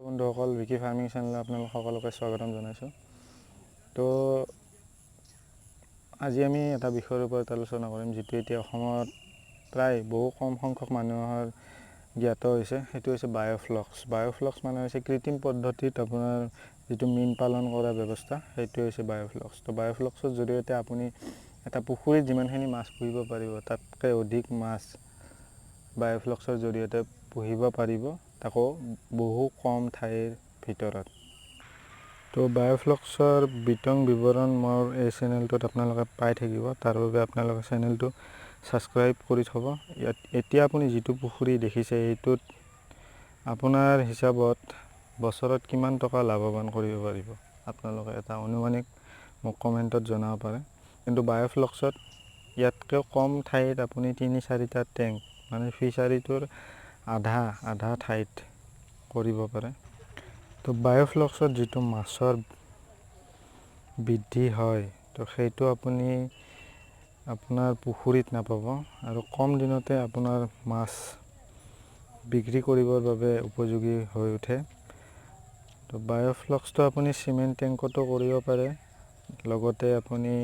বন্ধুসকল বিকি farming channel আপোনালোক সকলোকে স্বাগতম জনাইছোঁ। তো আজি আমি এটা বিষয়ৰ ওপৰত আলোচনা কৰিম, যিটো এতিয়া অসমত প্ৰায় বহু কম সংখ্যক মানুহৰ জ্ঞাত হৈছে। সেইটো হৈছে বায়োফ্লক্স। বায়োফ্লক্স মানে হৈছে কৃত্ৰিম পদ্ধতিত আপোনাৰ যিটো মীন পালন কৰা ব্যৱস্থা, সেইটো হৈছে বায়োফ্লক্স। তো বায়োফ্লক্সৰ জৰিয়তে আপুনি এটা পুখুৰীত যিমানখিনি মাছ পুহিব পাৰিব, তাতকৈ অধিক মাছ বায়োফ্লক্সৰ জৰিয়তে পুহিব পাৰিব, তাকো বহু কম ঠাইৰ ভিতৰত। তো বায়োফ্লক্সৰ বিতং বিৱৰণ মোৰ এই চেনেলটোত আপোনালোকে পাই থাকিব। তাৰ বাবে আপোনালোকে চেনেলটো ছাবস্ক্ৰাইব কৰি থ'ব। এতিয়া আপুনি যিটো পুখুৰী দেখিছে, এইটোত আপোনাৰ হিচাপত বছৰত কিমান টকা লাভৱান কৰিব পাৰিব, আপোনালোকে এটা অনুমানিক মোক কমেণ্টত জনাব পাৰে। কিন্তু বায়োফ্লক্সত ইয়াতকৈ কম ঠাইত আপুনি ৩-৪টা টেংক, মানে ফিচাৰীটোৰ আধা ঠাইত কৰিব পাৰে। তো বায়োফ্লক্সত যিটো মাছৰ বৃদ্ধি হয়, তো সেইটো আপুনি আপোনাৰ পুখুৰীত নাপাব, আৰু কম দিনতে আপোনাৰ মাছ বিক্ৰী কৰিবৰ বাবে উপযোগী হৈ উঠে। তো বায়োফ্লক্সটো আপুনি চিমেণ্ট টেংকতো কৰিব পাৰে, লগতে আপুনি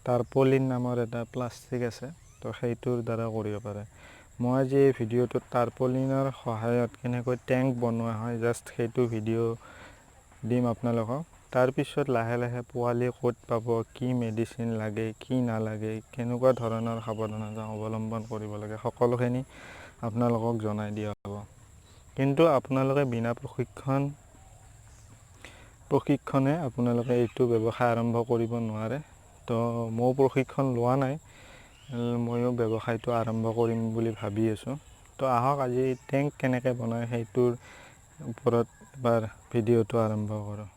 টাৰ্পলিন নামৰ এটা প্লাষ্টিক আছে, তো সেইটোৰ দ্বাৰা কৰিব পাৰে। মই আজি এই ভিডিঅ'টোত টাৰ্পলিনৰ সহায়ত কেনেকৈ টেংক বনোৱা হয়, জাষ্ট সেইটো ভিডিঅ' দিম আপোনালোকক। তাৰপিছত লাহে লাহে পোৱালি ক'ত পাব, কি মেডিচিন লাগে, কি নালাগে, কেনেকুৱা ধৰণৰ সাৱধানতা অৱলম্বন কৰিব লাগে, সকলোখিনি আপোনালোকক জনাই দিয়া হ'ব। কিন্তু আপোনালোকে বিনা প্ৰশিক্ষণে আপোনালোকে এইটো ব্যৱসায় আৰম্ভ কৰিব নোৱাৰে। তো ময়ো প্ৰশিক্ষণ লোৱা নাই, ময়ো ব্যৱসায়টো আৰম্ভ কৰিম বুলি ভাবি আছোঁ। তো আহক আজি টেংক কেনেকৈ বনায় সেইটোৰ ওপৰত এবাৰ ভিডিঅ'টো আৰম্ভ কৰোঁ।